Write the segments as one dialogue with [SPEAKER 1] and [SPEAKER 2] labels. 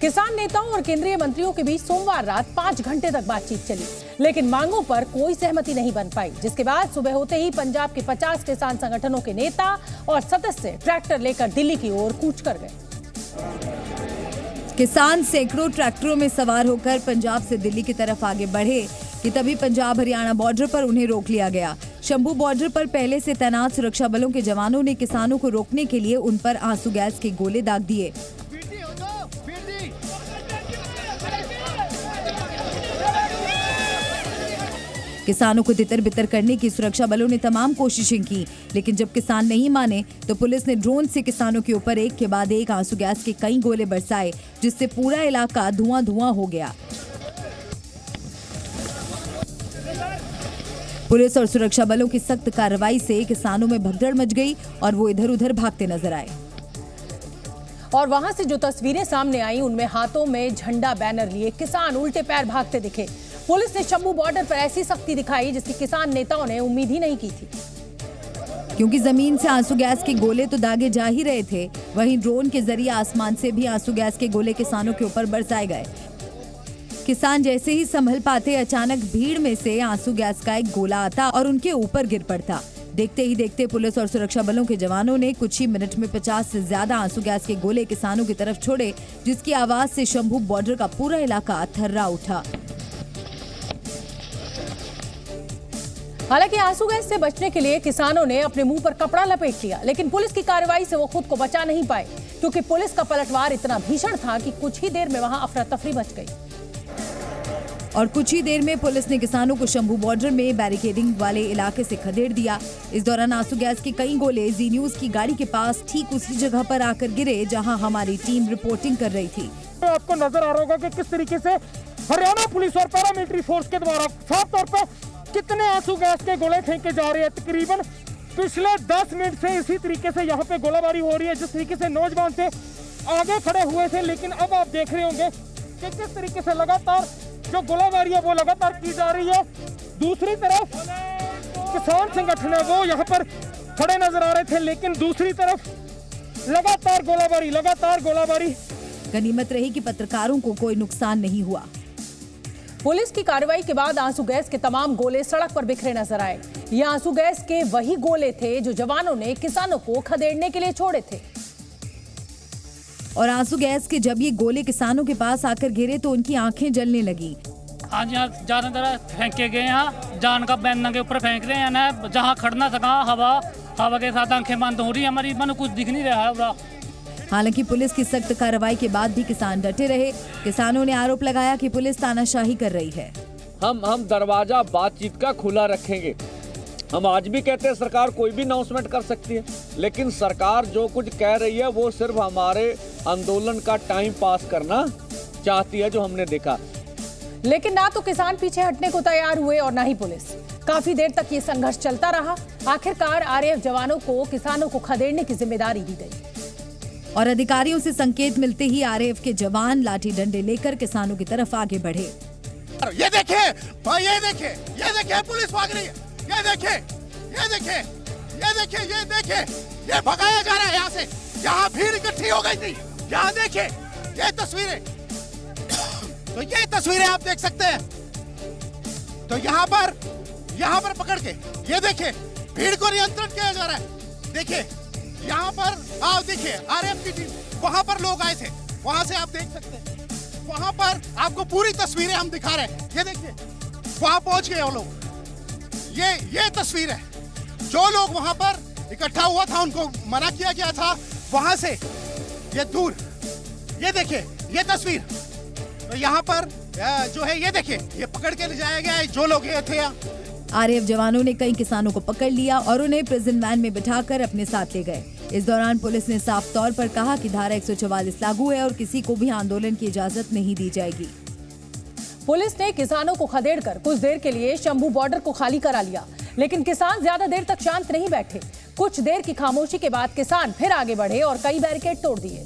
[SPEAKER 1] किसान नेताओं और केंद्रीय मंत्रियों के बीच सोमवार रात 5 घंटे तक बातचीत चली, लेकिन मांगों पर कोई सहमति नहीं बन पाई, जिसके बाद सुबह होते ही पंजाब के 50 किसान संगठनों के नेता और सदस्य ट्रैक्टर लेकर दिल्ली की ओर कूच कर गए।
[SPEAKER 2] किसान सैकड़ों ट्रैक्टरों में सवार होकर पंजाब से दिल्ली की तरफ आगे बढ़े कि तभी पंजाब हरियाणा बॉर्डर पर उन्हें रोक लिया गया। शंभू बॉर्डर पर पहले से तैनात सुरक्षा बलों के जवानों ने किसानों को रोकने के लिए उन पर आंसू गैस के गोले दाग दिए। किसानों को तितर बितर करने की सुरक्षा बलों ने तमाम कोशिशें की, लेकिन जब किसान नहीं माने तो पुलिस ने ड्रोन से किसानों के ऊपर एक के बाद एक आंसू गैस के कई गोले बरसाए, जिससे पूरा इलाका धुआं धुआं हो गया। पुलिस और सुरक्षा बलों की सख्त कार्रवाई से किसानों में भगदड़ मच गई और वो इधर उधर भागते नजर आए।
[SPEAKER 1] और वहां से जो तस्वीरें सामने आई उनमें हाथों में झंडा बैनर लिए किसान उल्टे पैर भागते दिखे। पुलिस ने शंभू बॉर्डर पर ऐसी सख्ती दिखाई जिसकी किसान नेताओं ने उम्मीद ही नहीं की थी।
[SPEAKER 2] क्योंकि जमीन से आंसू गैस के गोले तो दागे जा ही रहे थे, वहीं ड्रोन के जरिए आसमान से भी आंसू गैस के गोले किसानों के ऊपर बरसाए गए। किसान जैसे ही संभल पाते, अचानक भीड़ में से आंसू गैस का एक गोला आता और उनके ऊपर गिर पड़ता। देखते ही देखते पुलिस और सुरक्षा बलों के जवानों ने कुछ ही मिनट में 50 से ज्यादा आंसू गैस के गोले किसानों की तरफ छोड़े, जिसकी आवाज से शंभू बॉर्डर का पूरा इलाका थर्रा उठा।
[SPEAKER 1] हालांकि आंसू गैस से बचने के लिए किसानों ने अपने मुंह पर कपड़ा लपेट लिया, लेकिन पुलिस की कार्रवाई से वो खुद को बचा नहीं पाए, क्योंकि पुलिस का पलटवार इतना भीषण था कि कुछ ही देर में वहां अफरा तफरी मच गई।
[SPEAKER 2] और कुछ ही देर में पुलिस ने किसानों को शंभू बॉर्डर में बैरिकेडिंग वाले इलाके से खदेड़ दिया। इस दौरान आंसू गैस के कई गोले जी न्यूज की गाड़ी के पास ठीक उसी जगह पर आकर गिरे जहां हमारी टीम रिपोर्टिंग कर रही थी।
[SPEAKER 3] तो आपको नजर आ रहा होगा कि किस तरीके से हरियाणा पुलिस और पैरामिलिट्री फोर्स के द्वारा साफ तौर पर कितने आंसू गैस के गोले फेंके जा रहे हैं। तकरीबन पिछले 10 मिनट से इसी तरीके से यहाँ पे गोलाबारी हो रही है। जिस तरीके से नौजवान थे आगे खड़े हुए थे, लेकिन अब आप देख रहे होंगे कि किस तरीके से लगातार जो गोलाबारी है वो लगातार की जा रही है। दूसरी तरफ किसान संगठन है वो यहाँ पर खड़े नजर आ रहे थे, लेकिन दूसरी तरफ लगातार गोलाबारी।
[SPEAKER 2] गनीमत रही कि पत्रकारों को कोई नुकसान नहीं हुआ।
[SPEAKER 1] पुलिस की कार्रवाई के बाद आंसू गैस के तमाम गोले सड़क पर बिखरे नजर आए। ये आंसू गैस के वही गोले थे जो जवानों ने किसानों को खदेड़ने के लिए छोड़े थे।
[SPEAKER 2] और आंसू गैस के जब ये गोले किसानों के पास आकर गिरे तो उनकी आंखें जलने लगी।
[SPEAKER 4] आज यहाँ ज्यादातर फेंके गए, यहाँ जान का बैनर के ऊपर फेंक रहे हैं ना, जहाँ खड़ना सका हवा के साथ आंखें बंद हो रही है हमारी, मन कुछ दिख नहीं रहा है।
[SPEAKER 2] हालांकि पुलिस की सख्त कार्रवाई के बाद भी किसान डटे रहे। किसानों ने आरोप लगाया कि पुलिस तानाशाही कर रही है।
[SPEAKER 5] हम दरवाजा बातचीत का खुला रखेंगे। हम आज भी कहते हैं सरकार कोई भी अनाउंसमेंट कर सकती है, लेकिन सरकार जो कुछ कह रही है वो सिर्फ हमारे आंदोलन का टाइम पास करना चाहती है, जो हमने देखा।
[SPEAKER 1] लेकिन ना तो किसान पीछे हटने को तैयार हुए और ना ही पुलिस। काफी देर तक ये संघर्ष चलता रहा। आखिरकार आरएएफ जवानों को किसानों को खदेड़ने की जिम्मेदारी दी गई
[SPEAKER 2] और अधिकारियों से संकेत मिलते ही आरएएफ के जवान लाठी डंडे लेकर किसानों की तरफ आगे बढ़े।
[SPEAKER 6] ये देखिए भाई, ये देखिए पुलिस भाग रही है। ये देखिए, ये भगाया जा रहा है यहाँ से। यहाँ भीड़ इकट्ठी हो गई थी। यहाँ देखिए ये तस्वीरें, तो ये तस्वीरें आप देख सकते हैं। तो यहाँ पर पकड़ के ये देखिए भीड़ को नियंत्रण किया जा रहा है। देखिए यहाँ पर आप देखिए आरएएफ की टीम, वहां पर लोग आए थे, वहां से आप देख सकते हैं। वहां पर आपको पूरी तस्वीरें हम दिखा रहे हैं। ये देखिए वहां पहुंच गए वो लोग। ये तस्वीर है। जो लोग वहां पर इकट्ठा हुआ था उनको मना किया गया था वहां से ये दूर। ये देखिए ये तस्वीर, तो यहाँ पर जो है ये देखिए ये पकड़ के ले जाया गया है जो लोग ये थे।
[SPEAKER 2] आरएएफ जवानों ने कई किसानों को पकड़ लिया और उन्हें प्रिजन वैन में बिठाकर अपने साथ ले गए। इस दौरान पुलिस ने साफ तौर पर कहा कि धारा 144 लागू है और किसी को भी आंदोलन की इजाजत नहीं दी जाएगी।
[SPEAKER 1] पुलिस ने किसानों को खदेड़कर कुछ देर के लिए शंभू बॉर्डर को खाली करा लिया, लेकिन किसान ज्यादा देर तक शांत नहीं बैठे। कुछ देर की खामोशी के बाद किसान फिर आगे बढ़े और कई बैरिकेड तोड़ दिए।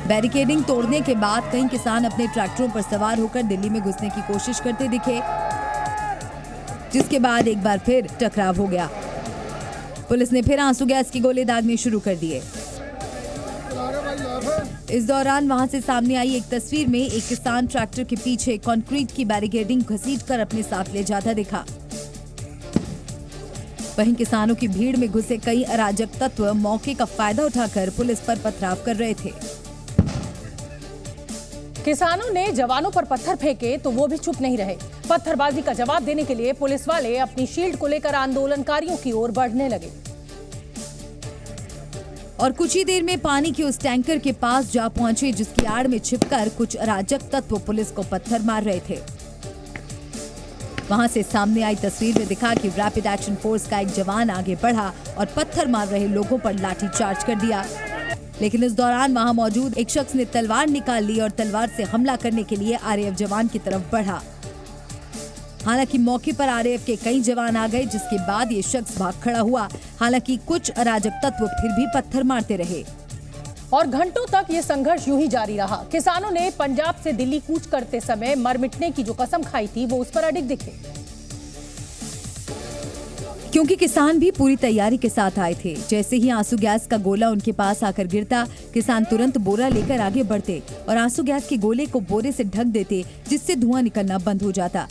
[SPEAKER 2] बैरिकेडिंग तोड़ने के बाद कई किसान अपने ट्रैक्टरों पर सवार होकर दिल्ली में घुसने की कोशिश करते दिखे, जिसके बाद एक बार फिर टकराव हो गया। पुलिस ने फिर आंसू गैस के गोले दागने शुरू कर दिए। इस दौरान वहां से सामने आई एक तस्वीर में एक किसान ट्रैक्टर के पीछे कंक्रीट की बैरिकेडिंग घसीटकर अपने साथ ले जाता दिखा। वहीं किसानों की भीड़ में घुसे कई अराजक तत्व मौके का फायदा उठाकर पुलिस पर पथराव कर रहे थे।
[SPEAKER 1] किसानों ने जवानों पर पत्थर फेंके तो वो भी चुप नहीं रहे। पत्थरबाजी का जवाब देने के लिए पुलिस वाले अपनी शील्ड को लेकर आंदोलनकारियों की ओर बढ़ने लगे
[SPEAKER 2] और कुछ ही देर में पानी के उस टैंकर के पास जा पहुंचे जिसकी आड़ में छिपकर कुछ अराजक तत्व पुलिस को पत्थर मार रहे थे। वहां से सामने आई तस्वीर में दिखा कि रैपिड एक्शन फोर्स का एक जवान आगे बढ़ा और पत्थर मार रहे लोगों पर लाठी चार्ज कर दिया, लेकिन इस दौरान वहां मौजूद एक शख्स ने तलवार निकाल ली और तलवार से हमला करने के लिए आरएएफ जवान की तरफ बढ़ा। हालांकि मौके पर आरएएफ के कई जवान आ गए, जिसके बाद ये शख्स भाग खड़ा हुआ। हालांकि कुछ अराजक तत्व फिर भी पत्थर मारते रहे
[SPEAKER 1] और घंटों तक ये संघर्ष यूं ही जारी रहा। किसानों ने पंजाब से दिल्ली कूच करते समय मर मिटने की जो कसम खाई थी वो उस पर अडिग दिखे,
[SPEAKER 2] क्योंकि किसान भी पूरी तैयारी के साथ आए थे। जैसे ही आंसू गैस का गोला उनके पास आकर गिरता, किसान तुरंत बोरा लेकर आगे बढ़ते और आंसू गैस के गोले को बोरे से ढक देते, जिससे धुआं निकलना बंद हो जाता।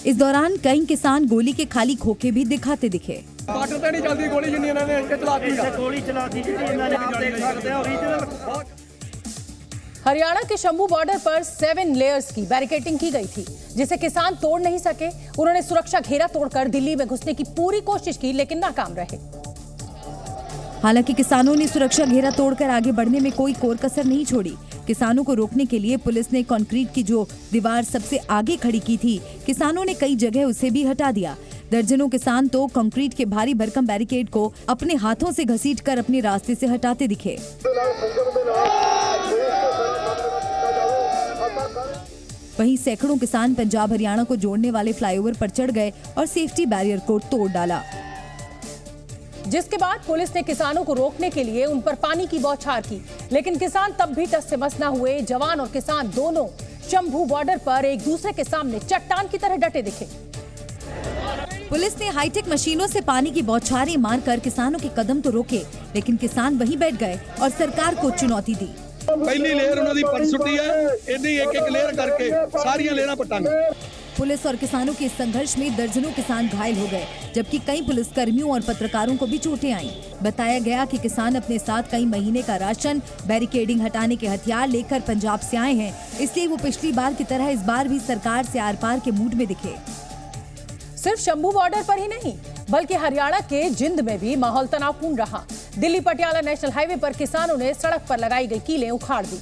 [SPEAKER 2] इस दौरान कई किसान गोली के खाली खोखे भी दिखाते दिखे।
[SPEAKER 1] हरियाणा के शंभू बॉर्डर पर 7 लेयर्स की बैरिकेडिंग की गई थी, जिसे किसान तोड़ नहीं सके। उन्होंने सुरक्षा घेरा तोड़कर दिल्ली में घुसने की पूरी कोशिश की, लेकिन नाकाम रहे।
[SPEAKER 2] हालांकि किसानों ने सुरक्षा घेरा तोड़कर आगे बढ़ने में कोई कोर कसर नहीं छोड़ी। किसानों को रोकने के लिए पुलिस ने कंक्रीट की जो दीवार सबसे आगे खड़ी की थी, किसानों ने कई जगह उसे भी हटा दिया। दर्जनों किसान तो कंक्रीट के भारी भरकम बैरिकेड को अपने हाथों से घसीटकर अपने रास्ते से हटाते दिखे। वहीं सैकड़ों किसान पंजाब हरियाणा को जोड़ने वाले फ्लाईओवर पर चढ़ गए और सेफ्टी बैरियर को तोड़ डाला,
[SPEAKER 1] जिसके बाद पुलिस ने किसानों को रोकने के लिए उन पर पानी की बौछार की, लेकिन किसान तब भी टस से मस न हुए। जवान और किसान दोनों शंभू बॉर्डर पर एक दूसरे के सामने चट्टान की तरह डटे दिखे।
[SPEAKER 2] पुलिस ने हाईटेक मशीनों से पानी की बौछारें मारकर किसानों के कदम तो रोके, लेकिन किसान वहीं बैठ गए और सरकार को चुनौती दी।
[SPEAKER 7] पहली लेयर उन्होंने पर सुटी है, एक लेयर करके सारी लेयरां पटांगे।
[SPEAKER 2] पुलिस और किसानों के इस संघर्ष में दर्जनों किसान घायल हो गए, जबकि कई पुलिसकर्मियों और पत्रकारों को भी चोटें आईं। बताया गया कि किसान अपने साथ कई महीने का राशन, बैरिकेडिंग हटाने के हथियार लेकर पंजाब से आए हैं, इसलिए वो पिछली बार की तरह इस बार भी सरकार से आर पार के मूड में दिखे।
[SPEAKER 1] सिर्फ शंभू बॉर्डर पर ही नहीं, बल्कि हरियाणा के जिंद में भी माहौल तनावपूर्ण रहा। दिल्ली पटियाला नेशनल हाईवे पर किसानों ने सड़क पर लगाई गई कीलें उखाड़ दी,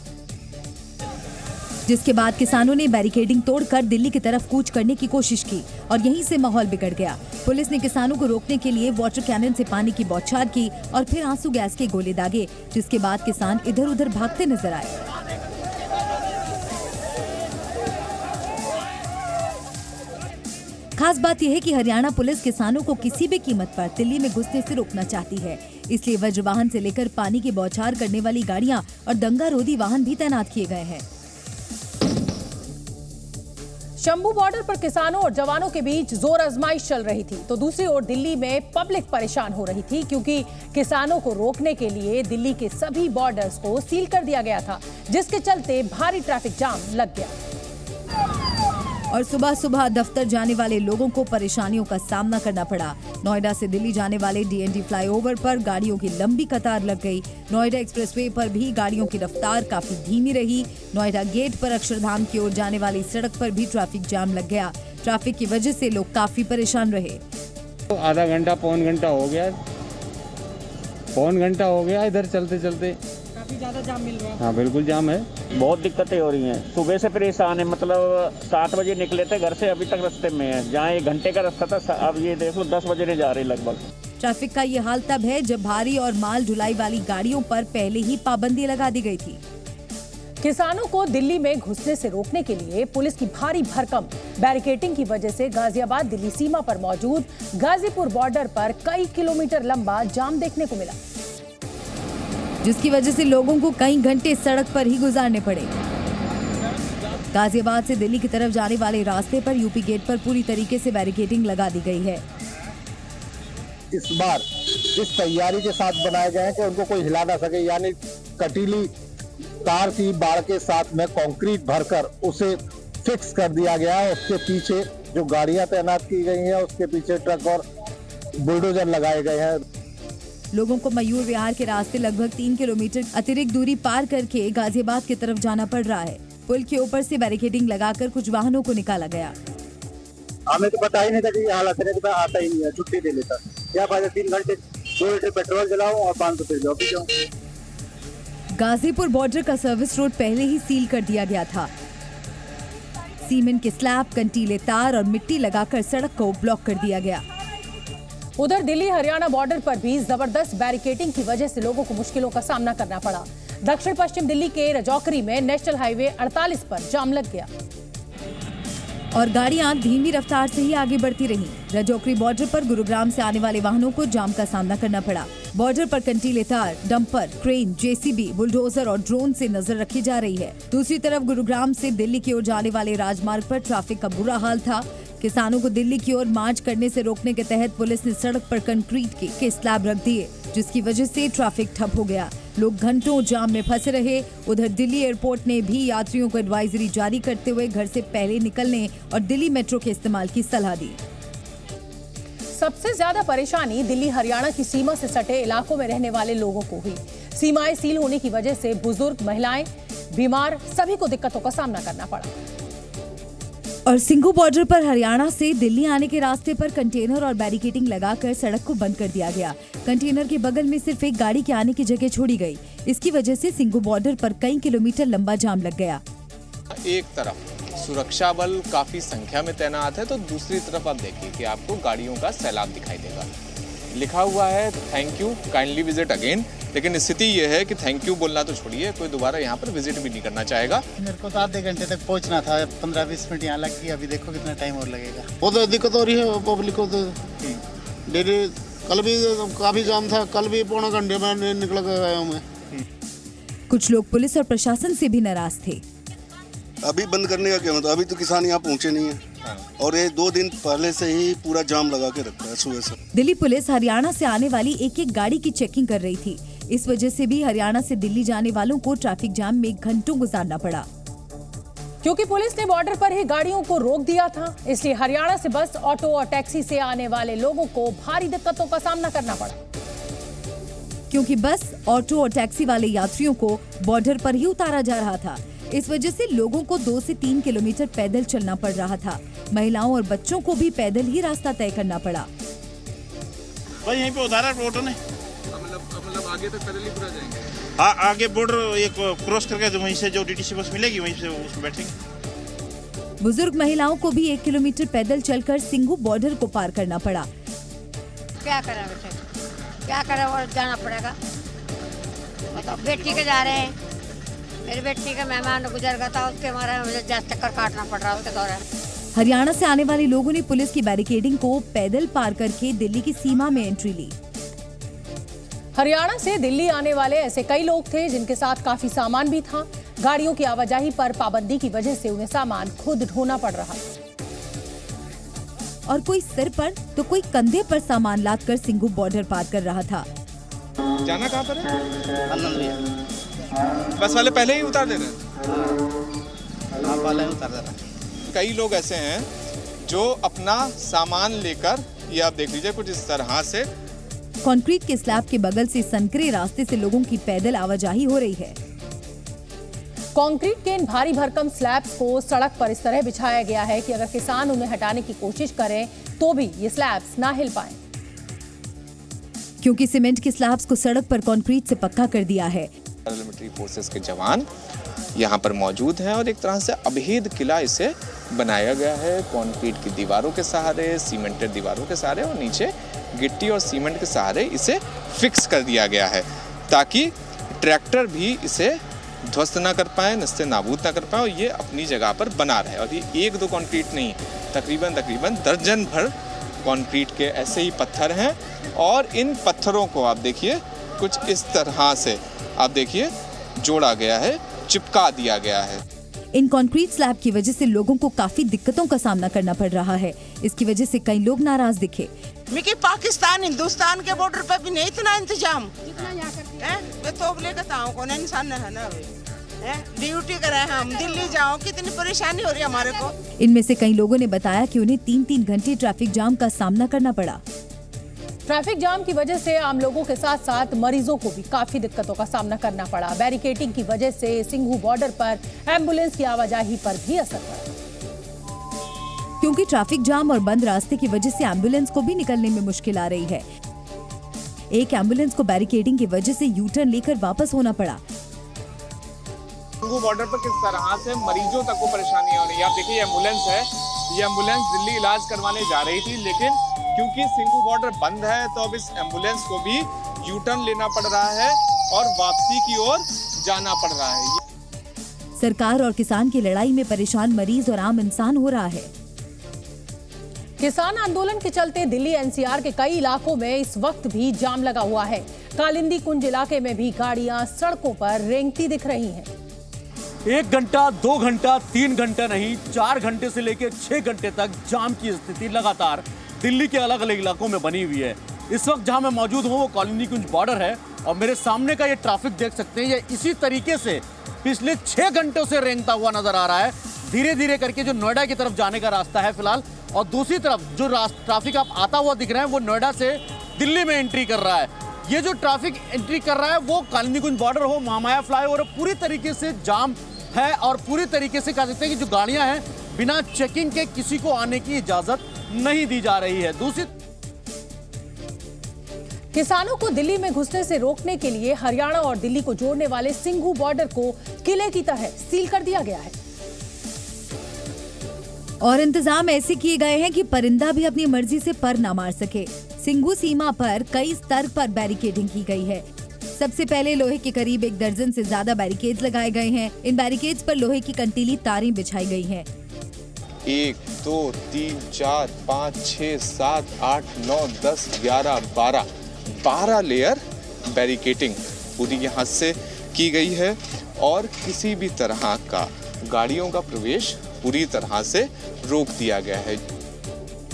[SPEAKER 2] जिसके बाद किसानों ने बैरिकेडिंग तोड़कर दिल्ली की तरफ कूच करने की कोशिश की और यहीं से माहौल बिगड़ गया। पुलिस ने किसानों को रोकने के लिए वाटर कैनन से पानी की बौछार की और फिर आंसू गैस के गोले दागे, जिसके बाद किसान इधर उधर भागते नजर आए। खास बात यह है कि हरियाणा पुलिस किसानों को किसी भी कीमत पर दिल्ली में घुसने से रोकना चाहती है, इसलिए वज्र वाहन से लेकर पानी की बौछार करने वाली गाड़ियां और दंगारोधी वाहन भी तैनात किए गए हैं।
[SPEAKER 1] शंभू बॉर्डर पर किसानों और जवानों के बीच जोर आजमाइश चल रही थी, तो दूसरी ओर दिल्ली में पब्लिक परेशान हो रही थी, क्योंकि किसानों को रोकने के लिए दिल्ली के सभी बॉर्डर्स को सील कर दिया गया था, जिसके चलते भारी ट्रैफिक जाम लग गया
[SPEAKER 2] और सुबह सुबह दफ्तर जाने वाले लोगों को परेशानियों का सामना करना पड़ा। नोएडा से दिल्ली जाने वाले डीएनडी फ्लाईओवर पर गाड़ियों की लंबी कतार लग गई। नोएडा एक्सप्रेसवे पर भी गाड़ियों की रफ्तार काफी धीमी रही। नोएडा गेट पर अक्षरधाम की ओर जाने वाली सड़क पर भी ट्रैफिक जाम लग गया। ट्रैफिक की वजह से लोग काफी परेशान रहे।
[SPEAKER 8] आधा घंटा पौन घंटा हो गया इधर चलते चलते।
[SPEAKER 3] काफी ज्यादा जाम मिल रहा है।
[SPEAKER 8] हाँ बिल्कुल जाम है,
[SPEAKER 9] बहुत दिक्कतें हो रही हैं। सुबह से परेशान है, मतलब 7 बजे निकले थे घर से, अभी तक रास्ते में है। जहाँ 1 घंटे का रास्ता था, अब ये देख लो 10 बजे जा रहे लगभग।
[SPEAKER 2] ट्रैफिक का ये हाल तब है जब भारी और माल ढुलाई वाली गाड़ियों पर पहले ही पाबंदी लगा दी गई थी।
[SPEAKER 1] किसानों को दिल्ली में घुसने से रोकने के लिए पुलिस की भारी भरकम बैरिकेडिंग की वजह से गाजियाबाद दिल्ली सीमा पर मौजूद गाजीपुर बॉर्डर पर कई किलोमीटर लंबा जाम देखने को मिला,
[SPEAKER 2] जिसकी वजह से लोगों को कई घंटे सड़क पर ही गुजारने पड़े। गाजियाबाद से दिल्ली की तरफ जाने वाले रास्ते पर यूपी गेट पर पूरी तरीके से बैरिकेडिंग लगा दी गई है।
[SPEAKER 10] इस बार इस तैयारी के साथ बनाए गए हैं कि उनको कोई हिला ना सके, यानी कटीली तार की बाड़ के साथ में कंक्रीट भरकर उसे फिक्स कर दिया गया है। उसके पीछे जो गाड़ियां तैनात की गई हैं, उसके पीछे ट्रक और बुलडोजर लगाए गए हैं।
[SPEAKER 2] लोगों को मयूर विहार के रास्ते लगभग 3 किलोमीटर अतिरिक्त दूरी पार करके गाजियाबाद की तरफ जाना पड़ रहा है। पुल के ऊपर से बैरिकेडिंग लगाकर कुछ वाहनों को निकाला गया।
[SPEAKER 10] हमें तो पता ही नहीं था कि ये हालत है, तो आता ही नहीं है, छुट्टी दे लेता। क्या फायदा 3 घंटे 2 लीटर पेट्रोल जलाऊं और 500 रुपये जॉब भी जाऊं।
[SPEAKER 2] गाजीपुर बॉर्डर का सर्विस रोड पहले ही सील कर दिया गया था। सीमेंट के स्लैब, कंटीले तार और मिट्टी लगाकर सड़क को ब्लॉक कर दिया गया।
[SPEAKER 1] उधर दिल्ली हरियाणा बॉर्डर पर भी जबरदस्त बैरिकेडिंग की वजह से लोगों को मुश्किलों का सामना करना पड़ा। दक्षिण पश्चिम दिल्ली के रजौकरी में नेशनल हाईवे 48 पर जाम लग गया
[SPEAKER 2] और गाड़ियां धीमी रफ्तार से ही आगे बढ़ती रहीं। रजौकरी बॉर्डर पर गुरुग्राम से आने वाले वाहनों को जाम का सामना करना पड़ा। बॉर्डर पर कंटीले तार, डंपर, क्रेन, जेसीबी, बुलडोजर और ड्रोन से नजर रखी जा रही है। दूसरी तरफ गुरुग्राम से दिल्ली की ओर जाने वाले राजमार्ग पर ट्रैफिक का बुरा हाल था। किसानों को दिल्ली की ओर मार्च करने से रोकने के तहत पुलिस ने सड़क पर कंक्रीट के स्लैब रख दिए, जिसकी वजह से ट्रैफिक ठप हो गया। लोग घंटों जाम में फंसे रहे। उधर दिल्ली एयरपोर्ट ने भी यात्रियों को एडवाइजरी जारी करते हुए घर से पहले निकलने और दिल्ली मेट्रो के इस्तेमाल की सलाह दी।
[SPEAKER 1] सबसे ज्यादा परेशानी दिल्ली हरियाणा की सीमा से सटे इलाकों में रहने वाले लोगों को हुई। सीमाएं सील होने की वजह से बुजुर्ग, महिलाएं, बीमार सभी को दिक्कतों का सामना करना पड़ा।
[SPEAKER 2] और सिंघू बॉर्डर पर हरियाणा से दिल्ली आने के रास्ते पर कंटेनर और बैरिकेडिंग लगाकर सड़क को बंद कर दिया गया। कंटेनर के बगल में सिर्फ एक गाड़ी के आने की जगह छोड़ी गई। इसकी वजह से सिंघू बॉर्डर पर कई किलोमीटर लंबा जाम लग गया।
[SPEAKER 11] एक तरफ सुरक्षा बल काफी संख्या में तैनात है, तो दूसरी तरफ आप देखिए कि आपको गाड़ियों का सैलाब दिखाई देगा। लिखा हुआ है thank you, kindly visit again, लेकिन स्थिति ये है कि थैंक यू बोलना तो छोड़िए, कोई दोबारा यहाँ पर विजिट भी नहीं करना चाहेगा।
[SPEAKER 12] मेरे को तो आधे घंटे तक पहुँचना था, 15-20 मिनट यहाँ लग गई, अभी देखो कितना टाइम और लगेगा। बहुत दिक्कत हो रही है पब्लिक को। तो डेली कल भी काफी जाम था, कल भी पौने घंटे में निकल गया हूँ मैं।
[SPEAKER 2] कुछ लोग पुलिस और प्रशासन से भी नाराज थे।
[SPEAKER 13] अभी बंद करने का क्या मतलब, अभी तो किसान यहाँ पहुँचे नहीं है और ये 2 दिन पहले से ही पूरा जाम लगा के रखा है सुबह से।
[SPEAKER 2] दिल्ली पुलिस हरियाणा से आने वाली एक गाड़ी की चेकिंग कर रही थी। इस वजह से भी हरियाणा से दिल्ली जाने वालों को ट्रैफिक जाम में घंटों गुजारना पड़ा।
[SPEAKER 1] क्योंकि पुलिस ने बॉर्डर पर ही गाड़ियों को रोक दिया था, इसलिए हरियाणा से बस, ऑटो और टैक्सी से आने वाले लोगों को भारी दिक्कतों का सामना करना पड़ा।
[SPEAKER 2] क्योंकि बस, ऑटो और टैक्सी वाले यात्रियों को बॉर्डर पर ही उतारा जा रहा था। इस वजह से लोगों को 2 से 3 किलोमीटर पैदल चलना पड़ रहा था। महिलाओं और बच्चों को भी पैदल ही रास्ता तय करना पड़ा।
[SPEAKER 14] भाई यहीं पे उतारा ऑटो ने,
[SPEAKER 11] मतलब आगे तक पैदल ही पूरा जाएंगे।
[SPEAKER 14] हाँ, आगे बॉर्डर एक क्रॉस करके वहीं से जो डीटीसी बस मिलेगी वहीं से उसमें बैठेंगे।
[SPEAKER 2] बुजुर्ग महिलाओं को भी 1 किलोमीटर पैदल चलकर सिंघू बॉर्डर को पार करना पड़ा।
[SPEAKER 15] क्या करें बेटे, क्या करें, और जाना पड़ेगा। बताओ, बेटी के जा रहे हैं, मेरी बेटी का मेहमान गुजर गया था, उसके मारे मुझे चक्कर काटना पड़ रहा उसके दौरान।
[SPEAKER 2] हरियाणा से आने वाले लोगों ने पुलिस की बैरिकेडिंग को पैदल पार करके दिल्ली की सीमा में एंट्री ली।
[SPEAKER 1] हरियाणा से दिल्ली आने वाले ऐसे कई लोग थे जिनके साथ काफी सामान भी था। गाड़ियों की आवाजाही पर पाबंदी की वजह से उन्हें सामान खुद ढोना पड़ रहा था।
[SPEAKER 2] और कोई सिर पर तो कोई कंधे पर सामान लादकर सिंघू बॉर्डर पार कर रहा था।
[SPEAKER 11] जाना कहाँ पर है? बस वाले पहले ही उतार दे रहे हैं।
[SPEAKER 12] पहले उतार दे रहे हैं।
[SPEAKER 11] कई लोग ऐसे हैं जो अपना सामान लेकर, ये आप देख लीजिए कुछ इस तरह से
[SPEAKER 2] कंक्रीट के स्लैब के बगल से संकरे रास्ते से लोगों की पैदल आवाजाही हो रही है।
[SPEAKER 1] कंक्रीट के इन भारी भरकम स्लैब्स को सड़क पर इस तरह बिछाया गया है कि अगर किसान उन्हें हटाने की कोशिश करें तो भी ये स्लैब्स ना हिल पाएं।
[SPEAKER 2] क्योंकि सीमेंट के स्लैब्स को सड़क पर कंक्रीट से पक्का कर दिया है।
[SPEAKER 11] पैरामिलिट्री फोर्सेस के जवान यहाँ पर मौजूद हैं और एक तरह से अभेद किला इसे बनाया गया है। कंक्रीट की दीवारों के सहारे, सीमेंटेड दीवारों के सहारे और नीचे गिट्टी और सीमेंट के सहारे इसे फिक्स कर दिया गया है ताकि ट्रैक्टर भी इसे ध्वस्त ना कर पाए, नस्ते नाबूद ना कर पाए और ये अपनी जगह पर बना रहे। और ये 1-2 कंक्रीट नहीं, तकरीबन दर्जन भर कंक्रीट के ऐसे ही पत्थर हैं और इन पत्थरों को आप देखिए कुछ इस तरह से आप देखिए जोड़ा गया है, चिपका दिया गया है।
[SPEAKER 2] इन कंक्रीट स्लैब की वजह से लोगों को काफी दिक्कतों का सामना करना पड़ रहा है। इसकी वजह से कई लोग नाराज दिखे।
[SPEAKER 16] मिकी पाकिस्तान हिंदुस्तान के बॉर्डर पर भी नहीं इतना इंतजाम मैं तो लेकर आऊँ कौन इंसान है ना ड्यूटी करे हम दिल्ली जाओ कितनी परेशानी हो रही है हमारे को।
[SPEAKER 2] इनमें से कई लोगों ने बताया कि उन्हें 3-3 घंटे ट्रैफिक जाम का सामना करना पड़ा।
[SPEAKER 1] ट्रैफिक जाम की वजह से आम लोगों के साथ साथ मरीजों को भी काफी दिक्कतों का सामना करना पड़ा। बैरिकेडिंग की वजह से सिंघू बॉर्डर पर एम्बुलेंस की आवाजाही पर भी असर पड़ा,
[SPEAKER 2] क्योंकि ट्रैफिक जाम और बंद रास्ते की वजह से एम्बुलेंस को भी निकलने में मुश्किल आ रही है। एक एम्बुलेंस को बैरिकेडिंग की वजह से यू टर्न लेकर वापस होना पड़ा।
[SPEAKER 11] सिंघू बॉर्डर पर किस तरह से मरीजों तक को परेशानी हो रही है। आप देखिए एम्बुलेंस है, ये एम्बुलेंस दिल्ली इलाज करवाने जा रही थी, लेकिन क्योंकि सिंघू बॉर्डर बंद है तो अब इस एम्बुलेंस को भी यू टर्न लेना पड़ रहा है और वापसी की ओर जाना पड़ रहा है।
[SPEAKER 2] सरकार और किसान की लड़ाई में परेशान मरीज और आम इंसान हो रहा है।
[SPEAKER 1] किसान आंदोलन के चलते दिल्ली एनसीआर के कई इलाकों में इस वक्त भी जाम लगा हुआ है। कालिंदी कुंज इलाके में भी गाड़ियां सड़कों पर रेंगती दिख रही हैं।
[SPEAKER 17] 1 घंटा, 2 घंटा, 3 घंटा नहीं, 4 घंटे से लेकर 6 घंटे तक जाम की स्थिति लगातार दिल्ली के अलग अलग इलाकों में बनी हुई है। इस वक्त जहां मैं मौजूद हूं वो कालिंदी कुंज बॉर्डर है और मेरे सामने का ये ट्रैफिक देख सकते हैं, ये इसी तरीके से पिछले 6 घंटों से रेंगता हुआ नजर आ रहा है। धीरे धीरे करके जो नोएडा की तरफ जाने का रास्ता है फिलहाल, और दूसरी तरफ जो ट्रैफिक आप आता हुआ दिख रहा है वो नोएडा से दिल्ली में एंट्री कर रहा है। ये जो ट्रैफिक एंट्री कर रहा है वो कालिंदी कुंज बॉर्डर हो, महामाया फ्लाईओवर पूरी तरीके से जाम है और पूरी तरीके से कह सकते हैं कि जो गाड़ियां हैं बिना चेकिंग के किसी को आने की इजाजत नहीं दी जा रही है। दूसरी
[SPEAKER 1] किसानों को दिल्ली में घुसने से रोकने के लिए हरियाणा और दिल्ली को जोड़ने वाले सिंघू बॉर्डर को किले की तरह सील कर दिया गया है
[SPEAKER 2] और इंतजाम ऐसे किए गए हैं कि परिंदा भी अपनी मर्जी से पर ना मार सके। सिंघू सीमा पर कई स्तर पर बैरिकेडिंग की गई है। सबसे पहले लोहे के करीब 1 दर्जन से ज्यादा बैरिकेड्स लगाए गए हैं। इन बैरिकेड्स पर लोहे की कंटीली तारें बिछाई गई हैं।
[SPEAKER 11] 1, 2, 3, 4, 5, 6, 7, 8, 9, 10, 11, 12 लेयर बैरिकेडिंग पूरी यहाँ से की गई है और किसी भी तरह का गाड़ियों का प्रवेश पूरी तरह से रोक दिया गया है।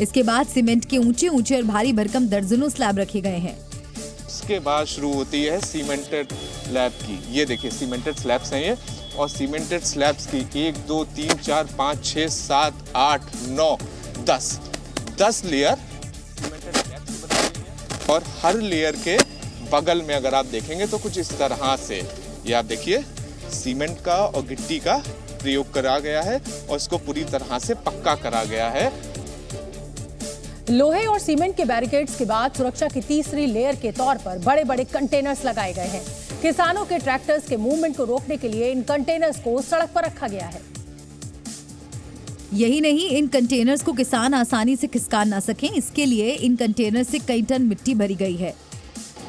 [SPEAKER 2] इसके बाद सीमेंट के ऊंचे ऊंचे और भारी भरकम दर्जनों स्लैब रखे गए हैं।
[SPEAKER 11] उसके बाद शुरू होती है सीमेंटेड स्लैब की। ये देखिए सीमेंटेड स्लैब्स हैं ये, और सीमेंटेड स्लैब्स की 1, 2, 3, 4, 5, 6, 7, 8, 9, 10 लेयर सीमेंटेड स्लैब्स की बनाई गई है। और हर लेयर के बगल में अगर आप देखेंगे तो कुछ इस तरह से ये आप देखिए सीमेंट का और गिट्टी का प्रयोग करा गया है और इसको पूरी तरह से पक्का करा गया है।
[SPEAKER 1] लोहे और सीमेंट के बैरिकेड्स के बाद सुरक्षा की तीसरी लेयर के तौर पर बड़े बड़े कंटेनर्स लगाए गए हैं। किसानों के ट्रैक्टर्स के मूवमेंट को रोकने के लिए इन कंटेनर्स को सड़क पर रखा गया है।
[SPEAKER 2] यही नहीं, इन कंटेनर्स को किसान आसानी से खिसका ना सकें, इसके लिए इन कंटेनर से कई टन मिट्टी भरी गई है।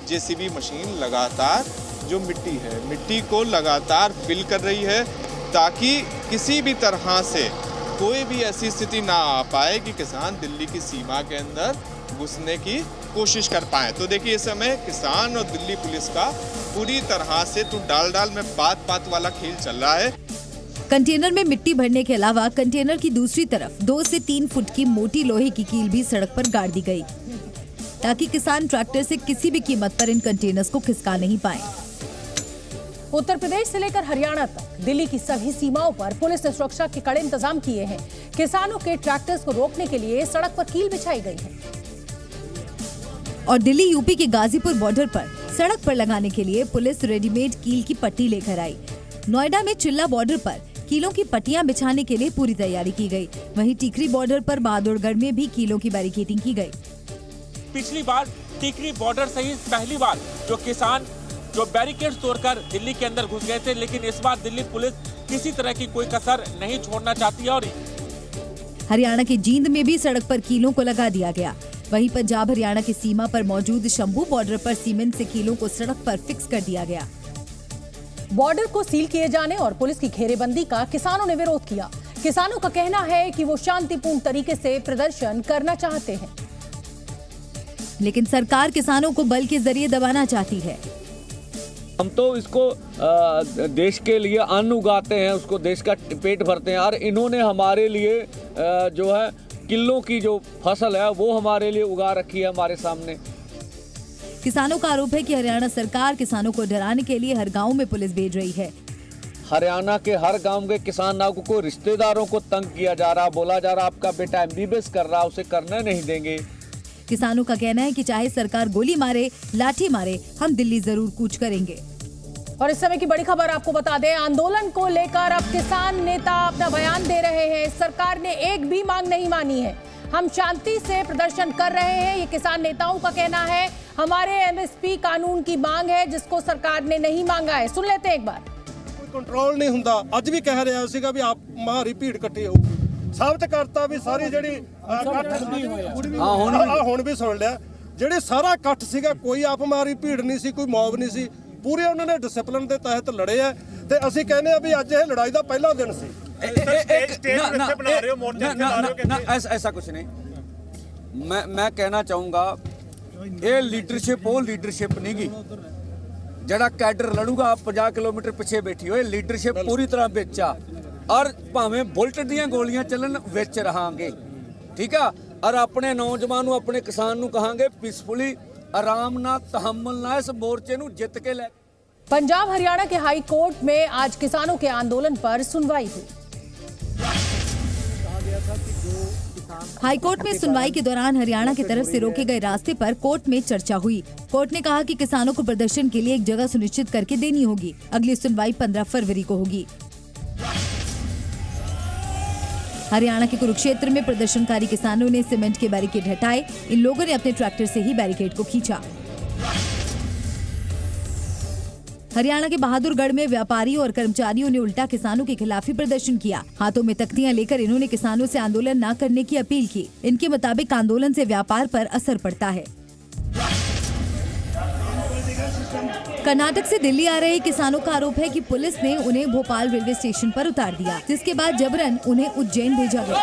[SPEAKER 11] जेसीबी मशीन लगातार जो मिट्टी को लगातार फिल कर रही है ताकि किसी भी तरह से कोई भी ऐसी स्थिति ना आ पाए कि किसान दिल्ली की सीमा के अंदर घुसने की कोशिश कर पाए। तो देखिए इस समय किसान और दिल्ली पुलिस का पूरी तरह से तो डाल में बात वाला खेल चल रहा है।
[SPEAKER 2] कंटेनर में मिट्टी भरने के अलावा कंटेनर की दूसरी तरफ 2 से 3 फुट की मोटी लोहे की कील भी सड़क पर गाड़ दी गई ताकि किसान ट्रैक्टर से किसी भी कीमत पर इन कंटेनर्स को खिसका नहीं पाए।
[SPEAKER 1] उत्तर प्रदेश से लेकर हरियाणा तक दिल्ली की सभी सीमाओं पर पुलिस ने सुरक्षा के कड़े इंतजाम किए हैं। किसानों के ट्रैक्टर्स को रोकने के लिए सड़क पर कील बिछाई गई है
[SPEAKER 2] और दिल्ली यूपी के गाजीपुर बॉर्डर पर सड़क पर लगाने के लिए पुलिस रेडीमेड कील की पट्टी लेकर आई। नोएडा में चिल्ला बॉर्डर पर कीलों की पट्टियां बिछाने के लिए पूरी तैयारी की गई। वहीं टीकरी बॉर्डर पर बहादुरगढ़ में भी कीलों की बैरिकेडिंग की गई।
[SPEAKER 18] पिछली बार टीकरी बॉर्डर से ही पहली बार जो किसान जो बैरिकेड तोड़कर दिल्ली के अंदर घुस गए थे, लेकिन इस बार दिल्ली पुलिस किसी तरह की कोई कसर नहीं छोड़ना चाहती है। और
[SPEAKER 2] हरियाणा के जींद में भी सड़क पर कीलों को लगा दिया गया। वहीं पंजाब हरियाणा की सीमा पर मौजूद शंभू बॉर्डर पर सीमेंट से कीलों को सड़क पर फिक्स कर दिया गया।
[SPEAKER 1] बॉर्डर को सील किए जाने और पुलिस की घेरेबंदी का किसानों ने विरोध किया। किसानों का कहना है कि वो शांतिपूर्ण तरीके से प्रदर्शन करना चाहते हैं,
[SPEAKER 2] लेकिन सरकार किसानों को बल के जरिए दबाना चाहती है।
[SPEAKER 5] हम तो इसको देश के लिए अन्न उगाते हैं, उसको देश का पेट भरते हैं और इन्होंने हमारे लिए जो है किलों की जो फसल है वो हमारे लिए उगा रखी है हमारे सामने।
[SPEAKER 2] किसानों का आरोप है कि हरियाणा सरकार किसानों को डराने के लिए हर गांव में पुलिस भेज रही है।
[SPEAKER 5] हरियाणा के हर गांव के किसानों को रिश्तेदारों को तंग किया जा रहा, बोला जा रहा आपका बेटा MBBS कर रहा, उसे करने नहीं देंगे।
[SPEAKER 2] किसानों का कहना है कि चाहे सरकार गोली मारे, लाठी मारे, हम दिल्ली जरूर कूच करेंगे।
[SPEAKER 1] और इस समय की बड़ी खबर आपको बता दें, आंदोलन को लेकर अब किसान नेता अपना बयान दे रहे हैं। सरकार ने एक भी मांग नहीं मानी है, हम शांति से प्रदर्शन कर रहे हैं, ये किसान नेताओं का कहना है। हमारे MSP कानून की मांग है जिसको सरकार ने नहीं मांगा है। सुन लेते हैं एक बार।
[SPEAKER 19] कंट्रोल नहीं ਹੁੰਦਾ ਅੱਜ ਵੀ ਕਹਿ ਰਿਹਾ ਸੀਗਾ ਵੀ ਆਪ ਮਾਰੀ ਭੀੜ ਇਕੱਠੀ ਹੋ ਸਾਬਤ ਕਰਤਾ ਵੀ ਸਾਰੀ ਜਿਹੜੀ ਹੁਣ ਵੀ ਸੁਣ ਲਿਆ ਜਿਹੜੇ ਸਾਰਾ ਇਕੱਠ ਸੀਗਾ ਕੋਈ ਆਪ ਮਾਰੀ ਭੀੜ ਨਹੀਂ ਸੀ, ਕੋਈ ਮੌਬ ਨਹੀਂ ਸੀ, ਪੂਰੇ ਉਹਨਾਂ ਨੇ ਡਿਸਪਲਿਨ ਦੇ ਤਹਿਤ ਲੜੇ ਆ ਤੇ ਅਸੀਂ ਕਹਿੰਦੇ ਆ ਵੀ ਅੱਜ ਇਹ ਲੜਾਈ ਦਾ ਪਹਿਲਾ ਦਿਨ ਸੀ।
[SPEAKER 20] ऐसा कुछ नहीं, मैं कहना चाहूंगा ये लीडरशिप वो लीडरशिप नहीं गी जड़ा कैडर लड़ूगा 50 किलोमीटर पीछे बैठी हो, लीडरशिप पूरी तरह बेचा और भावें बुलट दियां गोलियां चलन विच रहांगे, ठीक है। और अपने नौजवान अपने किसान नूं कहांगे पीसफुली आराम ना तहम्मुल ना इस मोर्चे नूं जित के ले।
[SPEAKER 1] पंजाब हरियाणा के हाई कोर्ट में आज किसानों के आंदोलन पर सुनवाई हुई।
[SPEAKER 2] हाईकोर्ट में सुनवाई के दौरान हरियाणा की तरफ से रोके गए रास्ते पर कोर्ट में चर्चा हुई। कोर्ट ने कहा कि किसानों को प्रदर्शन के लिए एक जगह सुनिश्चित करके देनी होगी। अगली सुनवाई 15 फरवरी को होगी। हरियाणा के कुरुक्षेत्र में प्रदर्शनकारी किसानों ने सीमेंट के बैरिकेड हटाए। इन लोगों ने अपने ट्रैक्टर से ही बैरिकेड को खींचा। हरियाणा के बहादुरगढ़ में व्यापारियों और कर्मचारियों ने उल्टा किसानों के खिलाफ ही प्रदर्शन किया। हाथों में तख्तियां लेकर इन्होंने किसानों से आंदोलन न करने की अपील की। इनके मुताबिक आंदोलन से व्यापार पर असर पड़ता है। कर्नाटक से दिल्ली आ रहे किसानों का आरोप है कि पुलिस ने उन्हें भोपाल रेलवे स्टेशन पर उतार दिया, जिसके बाद जबरन उन्हें उज्जैन भेजा गया।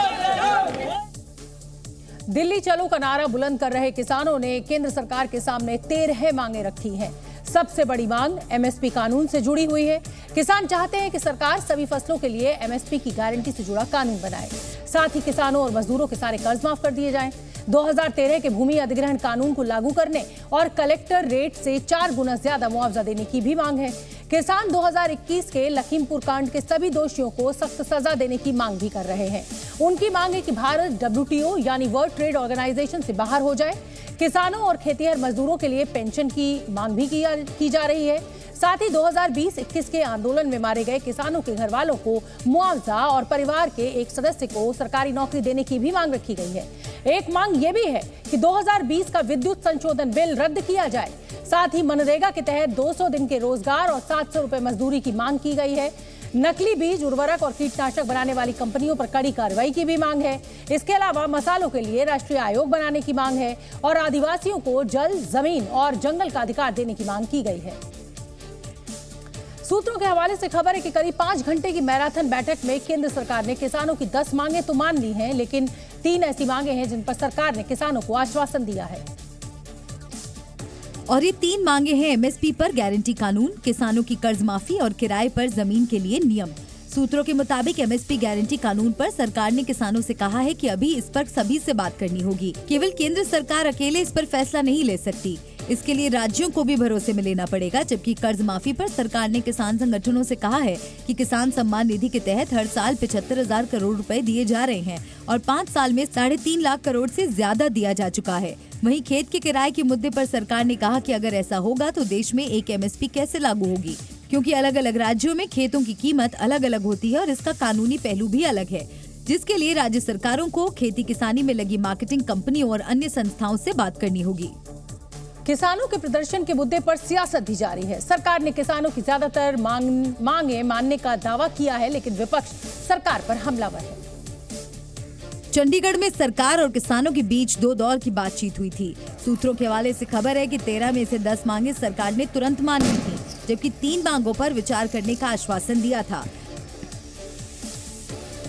[SPEAKER 1] दिल्ली चलो का नारा बुलंद कर रहे किसानों ने केंद्र सरकार के सामने 13 मांगे रखी हैं। सबसे बड़ी मांग MSP कानून से जुड़ी हुई है। किसान चाहते हैं कि सरकार सभी फसलों के लिए MSP की गारंटी से जुड़ा कानून बनाए। साथ ही किसानों और मजदूरों के सारे कर्ज माफ कर दिए जाएं। 2013 के भूमि अधिग्रहण कानून को लागू करने और कलेक्टर रेट से 4 गुना ज्यादा मुआवजा देने की भी मांग है। किसान 2021 के लखीमपुर कांड के सभी दोषियों को सख्त सजा देने की मांग भी कर रहे हैं। उनकी मांग है कि भारत WTO यानी वर्ल्ड ट्रेड ऑर्गेनाइजेशन से बाहर हो जाए। किसानों और खेतीहर मजदूरों के लिए पेंशन की मांग भी की जा रही है। साथ ही 2020-21 के आंदोलन में मारे गए किसानों के घर वालों को मुआवजा और परिवार के एक सदस्य को सरकारी नौकरी देने की भी मांग रखी गई है। एक मांग ये भी है कि 2020 का विद्युत संशोधन बिल रद्द किया जाए। साथ ही मनरेगा के तहत 200 दिन के रोजगार और 700 रुपए मजदूरी की मांग की गई है। नकली बीज, उर्वरक और कीटनाशक बनाने वाली कंपनियों पर कड़ी कार्रवाई की भी मांग है। इसके अलावा मसालों के लिए राष्ट्रीय आयोग बनाने की मांग है और आदिवासियों को जल, जमीन और जंगल का अधिकार देने की मांग की गई है। सूत्रों के हवाले से खबर है कि करीब 5 घंटे की मैराथन बैठक में केंद्र सरकार ने किसानों की 10 मांगे तो मान ली हैं, लेकिन 3 ऐसी मांगे हैं जिन पर सरकार ने किसानों को आश्वासन दिया है।
[SPEAKER 2] और ये 3 मांगे हैं MSP पर गारंटी कानून, किसानों की कर्ज माफी और किराए पर जमीन के लिए नियम। सूत्रों के मुताबिक MSP गारंटी कानून पर सरकार ने किसानों से कहा है कि अभी इस पर सभी से बात करनी होगी। केवल केंद्र सरकार अकेले इस पर फैसला नहीं ले सकती। इसके लिए राज्यों को भी भरोसे में लेना पड़ेगा। जबकि कर्ज माफी पर सरकार ने किसान संगठनों से कहा है कि किसान सम्मान निधि के तहत हर साल 75,000 करोड़ रुपए दिए जा रहे हैं और 5 साल में 3.5 लाख करोड़ से ज्यादा दिया जा चुका है। वहीं खेत के किराए के मुद्दे पर सरकार ने कहा कि अगर ऐसा होगा तो देश में एक MSP कैसे लागू होगी, क्योंकि अलग अलग राज्यों में खेतों की कीमत अलग अलग होती है और इसका कानूनी पहलू भी अलग है, जिसके लिए राज्य सरकारों को खेती किसानी में लगी मार्केटिंग कंपनियों और अन्य संस्थाओं से बात करनी होगी।
[SPEAKER 1] किसानों के प्रदर्शन के मुद्दे पर सियासत भी जारी है। सरकार ने किसानों की ज्यादातर मांगे मानने का दावा किया है, लेकिन विपक्ष सरकार पर हमलावर है।
[SPEAKER 2] चंडीगढ़ में सरकार और किसानों के बीच 2 दौर की बातचीत हुई थी। सूत्रों के हवाले से खबर है कि 13 में से 10 मांगे सरकार ने तुरंत मान ली थी, जबकि 3 मांगों पर विचार करने का आश्वासन दिया था।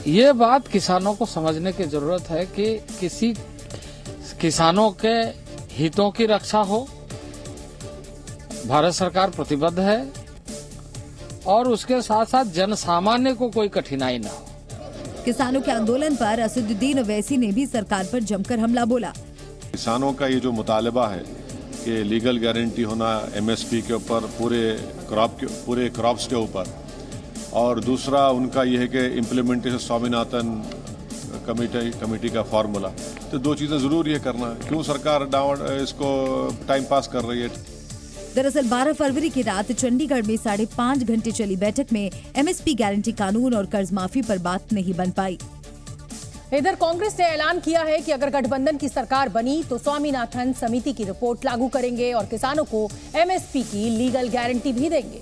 [SPEAKER 8] ये बात किसानों को समझने की जरूरत है कि किसी किसानों के हितों की रक्षा हो, भारत सरकार प्रतिबद्ध है और उसके साथ साथ जन सामान्य को कोई कठिनाई न हो।
[SPEAKER 2] किसानों के आंदोलन पर असदुद्दीन ओवैसी ने भी सरकार पर जमकर हमला बोला।
[SPEAKER 21] किसानों का ये जो मुतालबा है कि लीगल गारंटी होना एमएसपी के ऊपर पूरे क्रॉप्स के ऊपर, और दूसरा उनका ये है कि इम्प्लीमेंटेशन स्वामीनाथन कमेटी का फार्मूला, तो दो चीज़ें ज़रूरी है करना। क्यों सरकार इसको टाइम पास कर रही है?
[SPEAKER 2] दरअसल 12 फरवरी की रात चंडीगढ़ में 5.5 घंटे चली बैठक में एमएसपी गारंटी कानून और कर्ज माफी पर बात नहीं बन पाई।
[SPEAKER 1] इधर कांग्रेस ने ऐलान किया है कि अगर गठबंधन की सरकार बनी तो स्वामीनाथन समिति की रिपोर्ट लागू करेंगे और किसानों को एमएसपी की लीगल गारंटी भी देंगे।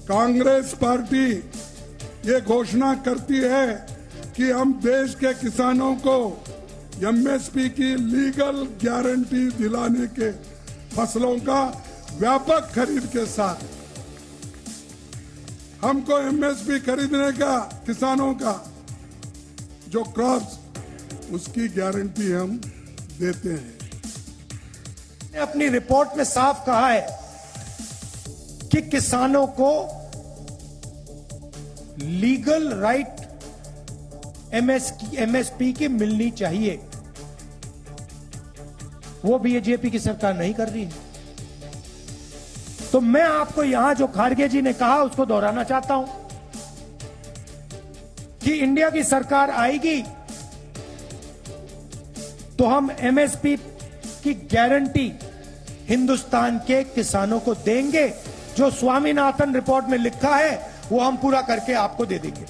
[SPEAKER 22] कांग्रेस पार्टी ये घोषणा करती है कि हम देश के किसानों को एमएसपी की लीगल गारंटी दिलाने के फसलों का व्यापक खरीद के साथ हमको एमएसपी खरीदने का किसानों का जो क्रॉप्स उसकी गारंटी हम देते हैं।
[SPEAKER 23] अपनी रिपोर्ट में साफ कहा है कि किसानों को लीगल राइट एमएसपी की मिलनी चाहिए। वो बीजेपी की सरकार नहीं कर रही है। तो मैं आपको यहां जो खारगे जी ने कहा उसको दोहराना चाहता हूं कि इंडिया की सरकार आएगी तो हम एमएसपी की गारंटी हिंदुस्तान के किसानों को देंगे। जो स्वामीनाथन रिपोर्ट में लिखा है वो हम पूरा करके आपको दे देंगे।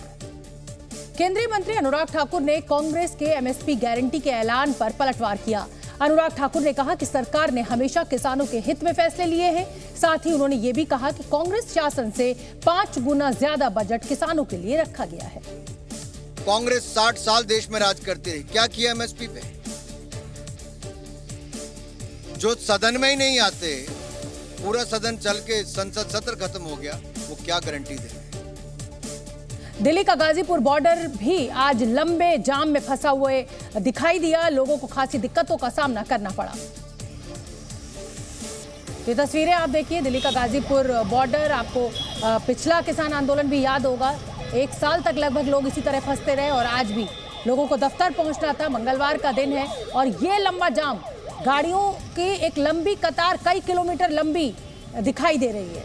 [SPEAKER 1] केंद्रीय मंत्री अनुराग ठाकुर ने कांग्रेस के एमएसपी गारंटी के ऐलान पर पलटवार किया। अनुराग ठाकुर ने कहा कि सरकार ने हमेशा किसानों के हित में फैसले लिए हैं। साथ ही उन्होंने ये भी कहा कि कांग्रेस शासन से 5 गुना ज्यादा बजट किसानों के लिए रखा गया है।
[SPEAKER 24] कांग्रेस 60 साल देश में राज करती रही, क्या किया एमएसपी पे? जो सदन में ही नहीं आते, पूरा सदन चल के संसद सत्र खत्म हो गया, वो क्या गारंटी देंगे?
[SPEAKER 1] दिल्ली का गाजीपुर बॉर्डर भी आज लंबे जाम में फंसा हुए दिखाई दिया। लोगों को खासी दिक्कतों का सामना करना पड़ा। ये तस्वीरें आप देखिए, दिल्ली का गाजीपुर बॉर्डर। आपको पिछला किसान आंदोलन भी याद होगा। 1 साल तक लगभग लोग इसी तरह फंसते रहे और आज भी लोगों को दफ्तर पहुंचना था। मंगलवार का दिन है और ये लंबा जाम, गाड़ियों की एक लंबी कतार कई किलोमीटर लंबी दिखाई दे रही है।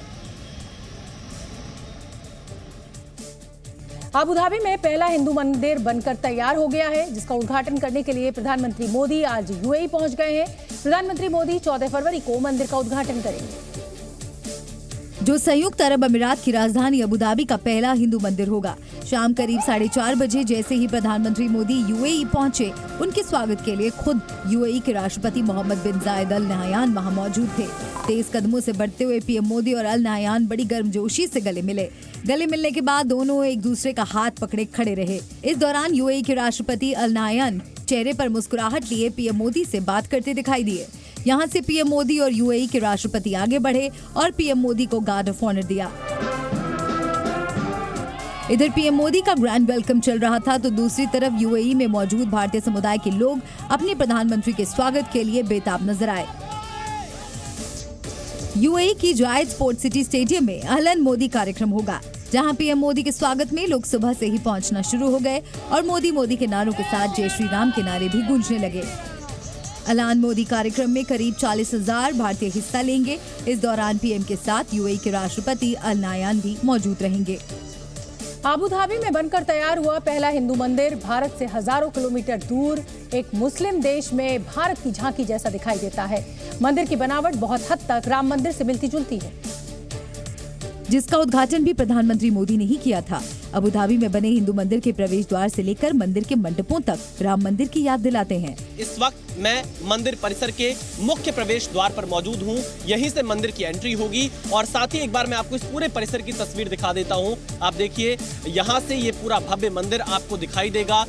[SPEAKER 1] अबू धाबी में पहला हिंदू मंदिर बनकर तैयार हो गया है, जिसका उद्घाटन करने के लिए प्रधानमंत्री मोदी आज यूएई पहुंच गए हैं। प्रधानमंत्री मोदी 14 फरवरी को मंदिर का उद्घाटन करेंगे।
[SPEAKER 2] जो संयुक्त अरब अमीरात की राजधानी अबू धाबी का पहला हिंदू मंदिर होगा। शाम करीब 4:30 बजे जैसे ही प्रधानमंत्री मोदी यूएई पहुंचे, उनके स्वागत के लिए खुद यूएई के राष्ट्रपति मोहम्मद बिन जायद अल नाहयान वहां मौजूद थे। तेज कदमों से बढ़ते हुए पीएम मोदी और अल नाहयान बड़ी गर्मजोशी से गले मिले। गले मिलने के बाद दोनों एक दूसरे का हाथ पकड़े खड़े रहे। इस दौरान यूएई के राष्ट्रपति अल नाहयान चेहरे पर मुस्कुराहट लिए पीएम मोदी से बात करते दिखाई दिए। यहाँ से पीएम मोदी और यूएई के राष्ट्रपति आगे बढ़े और पीएम मोदी को गार्ड ऑफ ऑनर दिया। इधर पीएम मोदी का ग्रैंड वेलकम चल रहा था तो दूसरी तरफ यूएई में मौजूद भारतीय समुदाय के लोग अपने प्रधानमंत्री के स्वागत के लिए बेताब नजर आए। यूएई की जायद स्पोर्ट सिटी स्टेडियम में अहलन मोदी कार्यक्रम होगा, जहां पीएम मोदी के स्वागत में लोग सुबह से ही पहुंचना शुरू हो गए और मोदी मोदी के नारों के साथ जय श्री राम के नारे भी गूंजने लगे। अहलन मोदी कार्यक्रम में करीब 40,000 भारतीय हिस्सा लेंगे। इस दौरान पीएम के साथ यूएई के राष्ट्रपति अल नाहयान भी मौजूद रहेंगे।
[SPEAKER 1] अबू धाबी में बनकर तैयार हुआ पहला हिंदू मंदिर भारत से हजारों किलोमीटर दूर एक मुस्लिम देश में भारत की झांकी जैसा दिखाई देता है। मंदिर की बनावट बहुत हद तक राम मंदिर से मिलती जुलती है,
[SPEAKER 2] जिसका उद्घाटन भी प्रधानमंत्री मोदी ने ही किया था। अबू धाबी में बने हिंदू मंदिर के प्रवेश द्वार से लेकर मंदिर के मंडपों तक राम मंदिर की याद दिलाते हैं।
[SPEAKER 25] इस वक्त मैं मंदिर परिसर के मुख्य प्रवेश द्वार पर मौजूद हूँ। यहीं से मंदिर की एंट्री होगी और साथ ही एक बार मैं आपको इस पूरे परिसर की तस्वीर दिखा देता हूँ। आप देखिए, यहाँ से ये पूरा भव्य मंदिर आपको दिखाई देगा।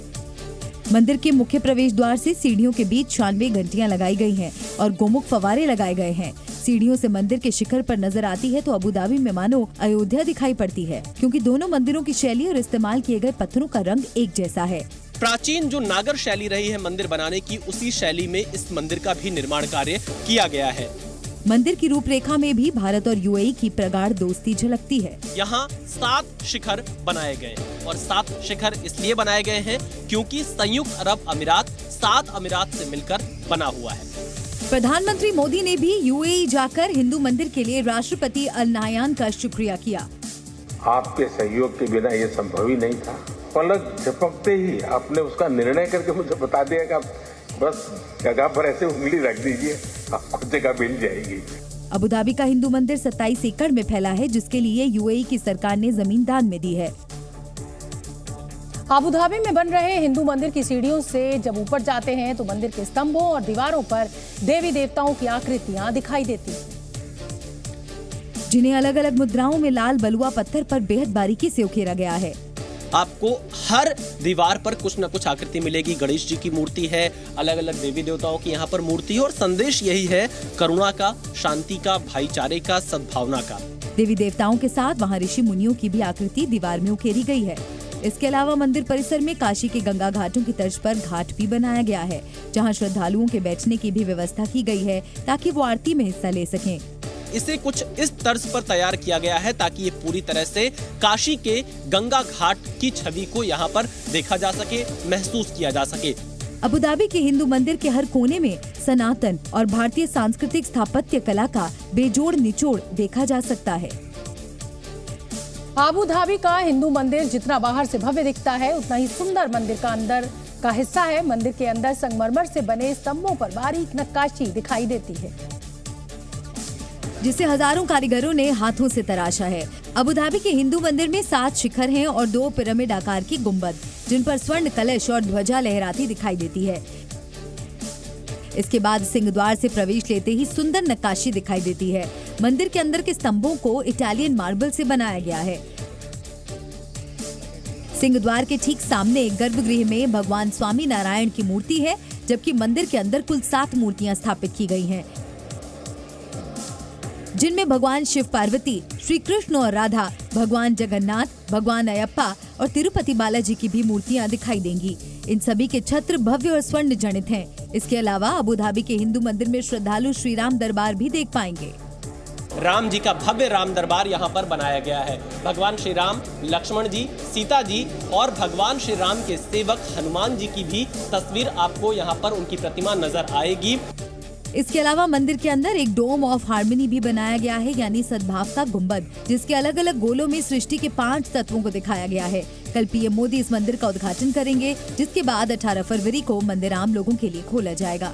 [SPEAKER 2] मंदिर के मुख्य प्रवेश द्वार से सीढ़ियों के बीच 96 घंटियां लगाई गई हैं और गोमुख फव्वारे लगाए गए हैं। सीढ़ियों से मंदिर के शिखर पर नजर आती है तो अबू धाबी में मानो अयोध्या दिखाई पड़ती है, क्योंकि दोनों मंदिरों की शैली और इस्तेमाल किए गए पत्थरों का रंग एक जैसा है।
[SPEAKER 25] प्राचीन जो नागर शैली रही है मंदिर बनाने की, उसी शैली में इस मंदिर का भी निर्माण कार्य किया गया है।
[SPEAKER 2] मंदिर की रूपरेखा में भी भारत और यूएई की प्रगाढ़ दोस्ती झलकती है।
[SPEAKER 25] यहाँ 7 शिखर बनाए गए। और 7 शिखर इसलिए बनाए गए हैं क्योंकि संयुक्त अरब अमीरात 7 अमीरात से मिलकर बना हुआ है।
[SPEAKER 2] प्रधानमंत्री मोदी ने भी यूएई जाकर हिंदू मंदिर के लिए राष्ट्रपति अल नाहयान का शुक्रिया किया।
[SPEAKER 3] आपके सहयोग के बिना ये संभव ही नहीं था। पलक झपकते ही आपने उसका निर्णय करके मुझे बता दिया कि बस जगह पर ऐसे उंगली रख दीजिए, आपको जगह मिल जाएगी।
[SPEAKER 2] अबू धाबी का हिंदू मंदिर 27 एकड़ में फैला है, जिसके लिए यूएई की सरकार ने जमीन दान में दी है।
[SPEAKER 1] अबू धाबी में बन रहे हिंदू मंदिर की सीढ़ियों से जब ऊपर जाते हैं तो मंदिर के स्तंभों और दीवारों पर देवी देवताओं की आकृतियां दिखाई देती हैं,
[SPEAKER 2] जिन्हें अलग अलग मुद्राओं में लाल बलुआ पत्थर पर बेहद बारीकी से उकेरा गया है।
[SPEAKER 25] आपको हर दीवार पर कुछ न कुछ आकृति मिलेगी। गणेश जी की मूर्ति है, अलग अलग देवी देवताओं की यहाँ पर मूर्ति है और संदेश यही है करुणा का, शांति का, भाईचारे का, सद्भावना का।
[SPEAKER 2] देवी देवताओं के साथ वहाँ ऋषि मुनियों की भी आकृति दीवार में उकेरी गई है। इसके अलावा मंदिर परिसर में काशी के गंगा घाटों की तर्ज पर घाट भी बनाया गया है, जहाँ श्रद्धालुओं के बैठने की भी व्यवस्था की गई है ताकि वो आरती में हिस्सा ले सकें।
[SPEAKER 25] इसे कुछ इस तर्ज पर तैयार किया गया है ताकि ये पूरी तरह से काशी के गंगा घाट की छवि को यहाँ पर देखा जा सके, महसूस किया जा सके।
[SPEAKER 2] अबू धाबी के हिंदू मंदिर के हर कोने में सनातन और भारतीय सांस्कृतिक स्थापत्य कला का बेजोड़ निचोड़ देखा जा सकता है।
[SPEAKER 1] अबू धाबी का हिंदू मंदिर जितना बाहर से भव्य दिखता है, उतना ही सुंदर मंदिर का अंदर का हिस्सा है। मंदिर के अंदर संगमरमर से बने स्तंभों पर बारीक नक्काशी दिखाई देती है,
[SPEAKER 2] जिसे हजारों कारीगरों ने हाथों से तराशा है। अबू धाबी के हिंदू मंदिर में 7 शिखर हैं और 2 पिरामिड आकार की गुंबद, जिन पर स्वर्ण कलश और ध्वजा लहराती दिखाई देती है। इसके बाद सिंह द्वार से प्रवेश लेते ही सुंदर नक्काशी दिखाई देती है। मंदिर के अंदर के स्तंभों को इटालियन मार्बल से बनाया गया है। सिंह द्वार के ठीक सामने एक गर्भगृह में भगवान स्वामी नारायण की मूर्ति है, जबकि मंदिर के अंदर कुल 7 मूर्तियां स्थापित की गई हैं, जिनमें भगवान शिव पार्वती, श्री कृष्ण और राधा, भगवान जगन्नाथ, भगवान अयप्पा और तिरुपति बालाजी की भी मूर्तियां दिखाई देंगी। इन सभी के छत्र भव्य और स्वर्ण जनित हैं। इसके अलावा अबू धाबी के हिंदू मंदिर में श्रद्धालु श्री राम दरबार भी देख पाएंगे।
[SPEAKER 25] राम जी का भव्य राम दरबार यहाँ पर बनाया गया है। भगवान श्री राम, लक्ष्मण जी, सीता जी और भगवान श्री राम के सेवक हनुमान जी की भी तस्वीर आपको यहाँ पर उनकी प्रतिमा नजर आएगी।
[SPEAKER 2] इसके अलावा मंदिर के अंदर एक डोम ऑफ हार्मनी भी बनाया गया है, यानी सद्भाव का गुंबद, जिसके अलग अलग गोलों में सृष्टि के 5 तत्वों को दिखाया गया है। कल पीएम मोदी इस मंदिर का उद्घाटन करेंगे, जिसके बाद 18 फरवरी को मंदिर आम लोगों के लिए खोला जाएगा।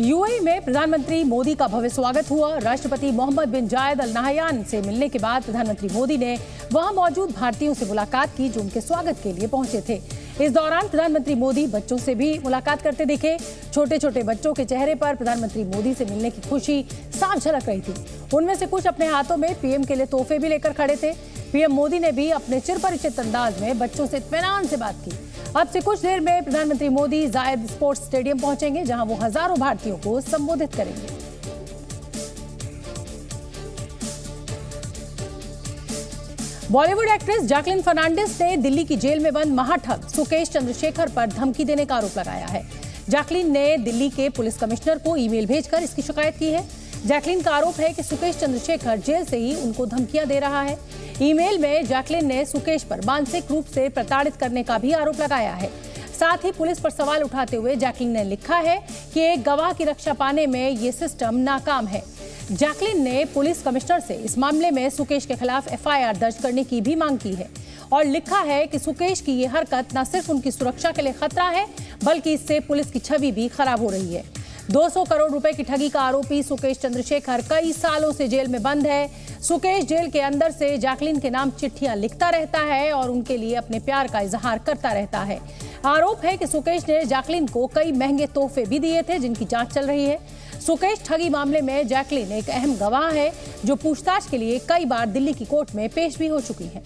[SPEAKER 1] यूएई में प्रधानमंत्री मोदी का भव्य स्वागत हुआ। राष्ट्रपति मोहम्मद बिन जायद अल नाहयान से मिलने के बाद प्रधानमंत्री मोदी ने वहां मौजूद भारतीयों से मुलाकात की, जो उनके स्वागत के लिए पहुंचे थे। इस दौरान प्रधानमंत्री मोदी बच्चों से भी मुलाकात करते दिखे। छोटे छोटे बच्चों के चेहरे पर प्रधानमंत्री मोदी से मिलने की खुशी साफ झलक रही थी। उनमें से कुछ अपने हाथों में पीएम के लिए तोहफे भी लेकर खड़े थे। पीएम मोदी ने भी अपने चिरपरिचित अंदाज में बच्चों से इत्मीनान से बात की। अब से कुछ देर में प्रधानमंत्री मोदी जायद स्पोर्ट्स स्टेडियम पहुंचेंगे, जहां वो हजारों भारतीयों को संबोधित करेंगे। बॉलीवुड एक्ट्रेस जैकलीन फर्नांडिस ने दिल्ली की जेल में बंद महाठग सुकेश चंद्रशेखर पर धमकी देने का आरोप लगाया है। जैकलीन ने दिल्ली के पुलिस कमिश्नर को ईमेल भेजकर इसकी शिकायत की है। जैकलीन का आरोप है कि सुकेश चंद्रशेखर जेल से ही उनको धमकियां दे रहा है। ईमेल में जैकलीन ने सुकेश पर मानसिक रूप से प्रताड़ित करने का भी आरोप लगाया है। साथ ही पुलिस पर सवाल उठाते हुए जैकलीन ने लिखा है कि एक गवाह की रक्षा पाने में ये सिस्टम नाकाम है। जैकलीन ने पुलिस कमिश्नर से इस मामले में सुकेश के खिलाफ एफआईआर दर्ज करने की भी मांग की है और लिखा है कि सुकेश की ये हरकत न सिर्फ उनकी सुरक्षा के लिए खतरा है, बल्कि इससे पुलिस की छवि भी खराब हो रही है। 200 करोड़ रुपए की ठगी का आरोपी सुकेश चंद्रशेखर कई सालों से जेल में बंद है। सुकेश जेल के अंदर से जैकलीन के नाम चिट्ठियां लिखता रहता है और उनके लिए अपने प्यार का इजहार करता रहता है। आरोप है कि सुकेश ने जैकलीन को कई महंगे तोहफे भी दिए थे, जिनकी जांच चल रही है। सुकेश ठगी मामले में जैकलीन एक अहम गवाह है, जो पूछताछ के लिए कई बार दिल्ली की कोर्ट में पेश भी हो चुकी है।